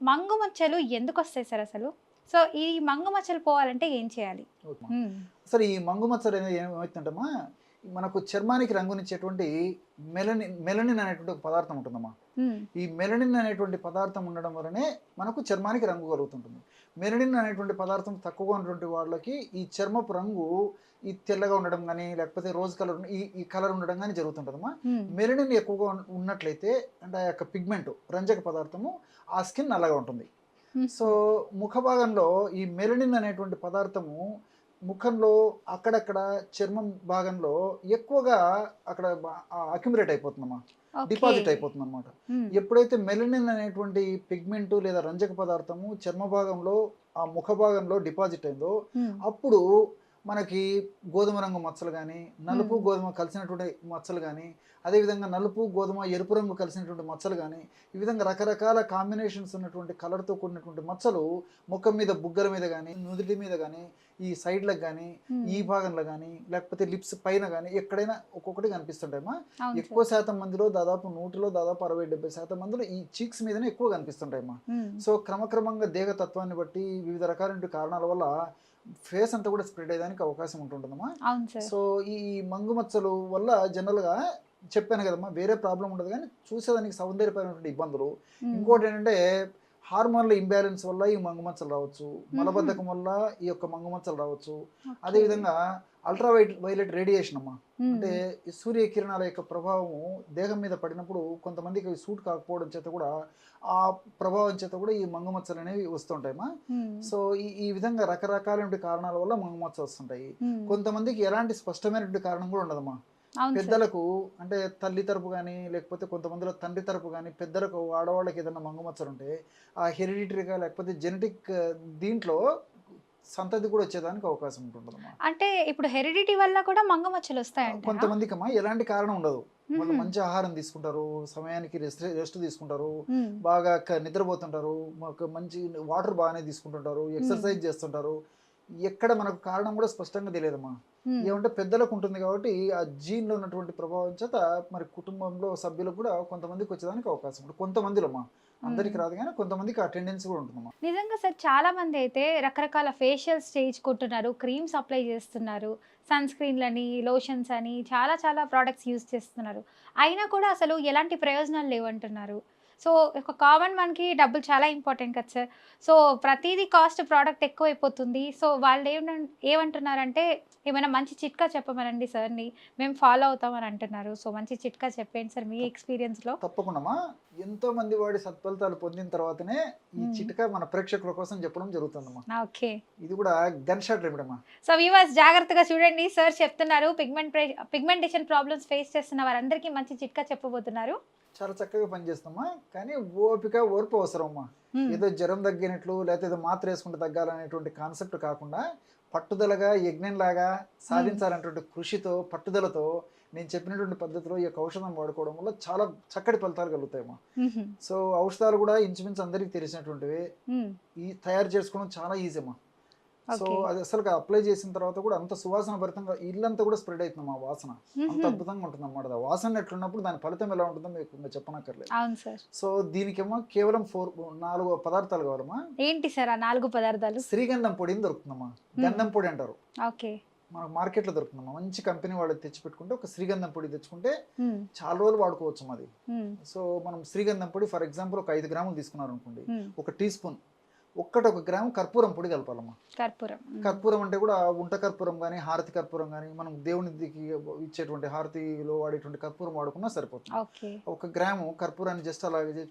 మంగు మచ్చలు ఎందుకు వస్తాయి సార్ అసలు? సో ఈ మంగు మచ్చలు పోవాలంటే ఏం చేయాలి? ఓకే. హ్మ్. అసలు ఈ మంగు మచ్చలు అనేది ఏమవుతుందమ్మా, మనకు చర్మానికి రంగునిచ్చేటువంటి మెలనిన్ అనేటువంటి ఒక పదార్థం ఉంటుందమ్మా. హ్మ్. ఈ మెలనిన్ అనేటువంటి పదార్థం ఉండడం వలనే మనకు చర్మానికి రంగు కలుగుతుంటుంది. మెలనిన్ అనేటువంటి పదార్థం తక్కువగా ఉన్నటువంటి వాళ్ళకి ఈ చర్మపు రంగు ఈ తెల్లగా ఉండడం కానీ, లేకపోతే రోజ్ కలర్ ఈ కలర్ ఉండడం కానీ జరుగుతుంటుందమ్మా. హ్మ్. మెలనిన్ ఎక్కువగా ఉన్నట్లయితే అంటే ఆ యొక్క పిగ్మెంట్ రంజక పదార్థము ఆ స్కిన్ నల్లగా ఉంటుంది. సో ముఖ భాగంలో ఈ మెలనిన్ అనేటువంటి పదార్థము ముఖంలో అక్కడక్కడ చర్మం భాగంలో ఎక్కువగా అక్కడ అక్యుములేట్ అయిపోతుందమ్మా, డిపాజిట్ అయిపోతుంది అనమాట. ఎప్పుడైతే మెలనిన్ అనేటువంటి పిగ్మెంట్ లేదా రంజక పదార్థము చర్మ భాగంలో ఆ ముఖ భాగంలో డిపాజిట్ అయిందో అప్పుడు మనకి గోధుమ రంగు మచ్చలు కానీ, నలుపు గోధుమ కలిసినటువంటి మచ్చలు కానీ, అదేవిధంగా నలుపు గోధుమ ఎరుపు రంగు కలిసినటువంటి మచ్చలు కానీ, ఈ విధంగా రకరకాల కాంబినేషన్స్ ఉన్నటువంటి కలర్తో కూడినటువంటి మచ్చలు ముఖం మీద, బుగ్గల మీద కానీ, నుదుటి మీద కానీ, ఈ సైడ్లకు కానీ, ఈ భాగంలో కానీ, లేకపోతే లిప్స్ పైన కానీ ఎక్కడైనా ఒక్కొక్కటి కనిపిస్తుంటాయమ్మా. ఎక్కువ శాతం మందిలో దాదాపు 100లో దాదాపు 60-70% మందిలో ఈ చీక్స్ మీదనే ఎక్కువ కనిపిస్తుంటాయమ్మా. సో క్రమక్రమంగా దేహతత్వాన్ని బట్టి వివిధ రకాలైన కారణాల వల్ల ఫేస్ అంతా కూడా స్ప్రెడ్ అయ్యేదానికి అవకాశం ఉంటుందమ్మా. సో ఈ మంగు మచ్చలు వల్ల జనరల్గా చెప్పాను కదమ్మా, వేరే ప్రాబ్లం ఉండదు కానీ చూసేదానికి సౌందర్యపరమైనటువంటి ఇబ్బందులు. ఇంకోటి ఏంటంటే హార్మోన్ల ఇంబ్యాలెన్స్ వల్ల ఈ మంగు మచ్చలు రావచ్చు, మలబద్ధకం వల్ల ఈ యొక్క మంగు మచ్చలు రావచ్చు. అదేవిధంగా అల్ట్రా వైలెట్ రేడియేషన్ అమ్మా, అంటే సూర్యకిరణాల యొక్క ప్రభావము దేహం మీద పడినప్పుడు కొంతమందికి సూట్ కాకపోవడం చేత కూడా ఆ ప్రభావం చేత కూడా ఈ మంగు మచ్చలు అనేవి వస్తుంటాయమ్మా. సో ఈ విధంగా రకరకాలైన కారణాల వల్ల మంగు మచ్చలు వస్తుంటాయి. కొంతమందికి ఎలాంటి స్పష్టమైనటువంటి కారణం కూడా ఉండదమ్మా. పెద్దలకు అంటే తల్లి తరపు కానీ, లేకపోతే కొంతమందిలో తండ్రి తరపు కానీ, పెద్దలకు ఆడవాళ్ళకి ఏదైనా మంగు మచ్చలు ఉంటే ఆ హెరిడిటరీగా లేకపోతే జెనెటిక్ దీంట్లో సంతతి కూడా వచ్చేదానికి అవకాశం ఉంటుందమ్మా. అంటే ఇప్పుడు హెరిడిటీ వల్ల కూడా మంగు మచ్చలు వస్తాయంట. కొంతమందికి అమ్మా ఎలాంటి కారణం ఉండదు, వాళ్ళు మంచి ఆహారం తీసుకుంటారు, సమయానికి రెస్ట్ తీసుకుంటారు, బాగా నిద్రపోతుంటారు, మంచి వాటర్ బాగానే తీసుకుంటుంటారు, ఎక్సర్సైజ్ చేస్తుంటారు. ఎక్కడ మనకు కారణం కూడా స్పష్టంగా తెలియదమ్మా. ఏమంటే పెద్దలకు ఉంటుంది కాబట్టి ఆ జీన్లో ఉన్నటువంటి ప్రభావం చేత మరి కుటుంబంలో సభ్యులకు కూడా కొంతమందికి వచ్చేదానికి అవకాశం ఉంటుంది. కొంతమందిలో అమ్మా, అందరికి రాదు కానీ కొంతమందికి ఆ టెండెన్సీ కూడా ఉంటుందమ్మా. నిజంగా సార్ చాలా మంది అయితే రకరకాల ఫేషియల్స్ చేయించుకుంటున్నారు, క్రీమ్స్ అప్లై చేస్తున్నారు, సన్ స్క్రీన్లని, లోషన్స్ అని చాలా చాలా ప్రోడక్ట్స్ యూజ్ చేస్తున్నారు. అయినా కూడా అసలు ఎలాంటి ప్రయోజనాలు లేవంటున్నారు. సో ఒక కామన్ మనకి డబ్బులు చాలా ఇంపార్టెంట్ కదా సార్. సో ప్రతిదీ కాస్ట్ ప్రోడక్ట్ ఎక్కువైపోతుంది. సో వాళ్ళు ఏమంటున్నారంటే ఏమైనా మంచి చిట్కా చెప్పమనండి సార్ని, మేము ఫాలో అవుతామని అంటున్నారు. సో మంచి చిట్కా చెప్పండి సార్ మీ ఎక్స్పీరియన్స్లో. తప్పకుండా ఎంతో మంది వాడి సత్ఫలితాలు పొందిన తర్వాతనే ఈ చిట్కా మన ప్రేక్షకుల కోసం చెప్పడం జరుగుతుందమ్మా. ఓకే, ఇది కూడా గన్ షాట్ రెమెడీ అమ్మా. సో వ్యూవర్స్ జాగ్రత్తగా చూడండి, సార్ చెప్తున్నారు పిగ్మెంటేషన్ ప్రాబ్లమ్స్ ఫేస్ చేస్తున్న వారందరికీ మంచి చిట్కా చెప్పబోతున్నారు. చాలా చక్కగా పనిచేస్తామా, కానీ ఓపిక ఓర్పు అవసరం అమ్మా. ఏదో జ్వరం తగ్గినట్లు లేకపోతే ఏదో మాత్ర వేసుకుంటే తగ్గాలనేటువంటి కాన్సెప్ట్ కాకుండా పట్టుదలగా యజ్ఞంలాగా సాధించాలనేటువంటి కృషితో పట్టుదలతో నేను చెప్పినటువంటి పద్ధతిలో ఈ యొక్క ఔషధం వాడుకోవడం వల్ల చాలా చక్కటి ఫలితాలు కలుగుతాయమ్మా. సో ఔషధాలు కూడా ఇంచుమించు అందరికి తెలిసినటువంటివి, ఈ తయారు చేసుకోవడం చాలా ఈజీ అమ్మా. సో అది అసలు అప్లై చేసిన తర్వాత కూడా అంత సువాసన భరితంగా ఇల్లంతా కూడా స్ప్రెడ్ అవుతుంది ఆ వాసన, అంత అద్భుతంగా ఉంటుంది అన్నమాట. ఆ వాసన ఎట్లున్నప్పుడు దాని ఫలితం ఎలా ఉంటుందో మీకు చెప్పనక్కర్లేదు. సో దీనికేమో కేవలం 4 పదార్థాలు కావాలమ్మా. ఏంటి సార్ ఆ 4 పదార్థాలు? శ్రీగంధం పొడిని దొరుకుతుందమ్మా, గంధం పొడి అంటారు, ఓకే, మనకు మార్కెట్లో దొరుకుతుందమ్మా. మంచి కంపెనీ వాళ్ళు తెచ్చి పెట్టుకుంటే ఒక శ్రీగంధం పొడి తెచ్చుకుంటే చాలా రోజులు వాడుకోవచ్చు అది. సో మనం శ్రీగంధం పొడి ఫర్ ఎగ్జాంపుల్ ఒక 5 గ్రాములు తీసుకున్నారు అనుకోండి, 1 టీ స్పూన్ 1 గ్రాము కర్పూరం పొడి కలపాలమ్మా. కర్పూరం అంటే కూడా ఉంట కర్పూరం కానీ, హారతి కర్పూరం కానీ, మనం దేవునికి ఇచ్చేటువంటి హారతిలో వాడేటువంటి కర్పూరం వాడుకున్నా సరిపోతుంది. 1 గ్రాము కర్పూరాన్ని జస్ట్ అలాగే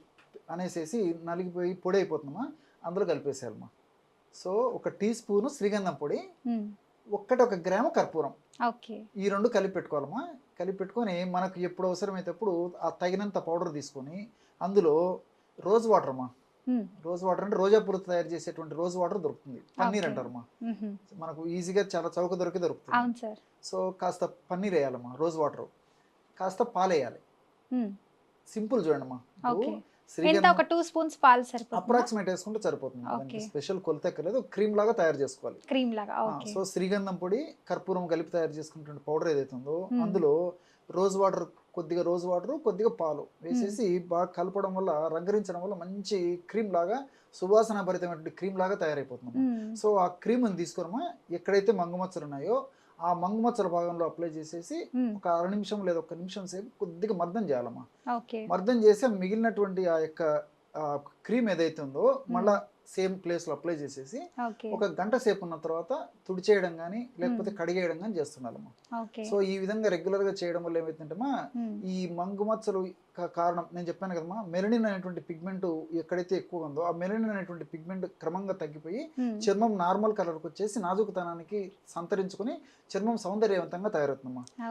అనేసేసి నలిగిపోయి పొడి అయిపోతుందమ్మా, అందులో కలిపేసేయాలమ్మా. సో 1 టీ స్పూను శ్రీగంధం పొడి, 1 గ్రాము కర్పూరం, ఈ 2 కలిపి పెట్టుకోవాలమ్మా. కలిపి పెట్టుకొని మనకు ఎప్పుడు అవసరమైతే అప్పుడు ఆ తగినంత పౌడర్ తీసుకొని అందులో రోజ్ వాటర్ అమ్మా. రోజ్ వాటర్ అంటే రోజా పూలతో తయారు చేసేటువంటి రోజ్ వాటర్ దొరుకుతుంది, పన్నీర్ అంటారమ్మా. మనకు ఈజీగా చాలా చౌక దొరుకుతుంది. సో కాస్త పన్నీర్ వేయాలమ్మా, రోజ్ వాటర్ కాస్త పాలు వేయాలి. సింపుల్ చూడండి అమ్మా, అప్రాక్సిమేట్ వేసుకుంటే సరిపోతుంది, స్పెషల్ కొలత ఎక్కలేదు, క్రీమ్ లాగా తయారు చేసుకోవాలి. సో శ్రీగంధం పొడి కర్పూరం కలిపి తయారు చేసుకున్నటువంటి పౌడర్ ఏదైతే ఉందో అందులో రోజ్ వాటర్ కొద్దిగా రోజ్ వాటర్, కొద్దిగా పాలు వేసేసి బాగా కలపడం వల్ల, రంగరించడం వల్ల మంచి క్రీమ్ లాగా, సువాసన భరితమైనటువంటి క్రీమ్ లాగా తయారైపోతుందమ్మా. హ్మ్. సో ఆ క్రీమ్ని తీసుకురమ్మా, ఎక్కడైతే మంగుమచ్చలు ఉన్నాయో ఆ మంగుమచ్చల భాగంలో అప్లై చేసేసి హ్మ్. ఒక అర నిమిషం లేదా 1 నిమిషం సేపు కొద్దిగా మర్దన చేయాలమ్మా. ఓకే. మర్దన చేసి మిగిలినటువంటి ఆ యొక్క క్రీమ్ ఏదైతే ఉందో మళ్ళా సేమ్ ప్లేస్లో అప్లై చేసేసి ఓకే. ఒక గంట సేపు ఉన్న తర్వాత తుడిచేయడం కానీ లేకపోతే కడిగేయడం కానీ చేస్తున్నారమ్మా. ఓకే. సో ఈ విధంగా రెగ్యులర్గా చేయడం వల్ల ఏమైతుందంటేమా, హ్మ్. ఈ మంగుమచ్చలు కారణం నేను చెప్పాను కదమ్మా, మెలనిన్ అనేటువంటి పిగ్మెంట్ ఎక్కడైతే ఎక్కువగా ఉందో ఆ మెలనిన్ అనేటువంటి పిగ్మెంట్ క్రమంగా తగ్గిపోయి హ్మ్. చర్మం నార్మల్ కలర్కి వచ్చేసి నాజుకుతనానికి సంతరించుకొని చర్మం సౌందర్యవంతంగా తయారవుతుందమ్మా.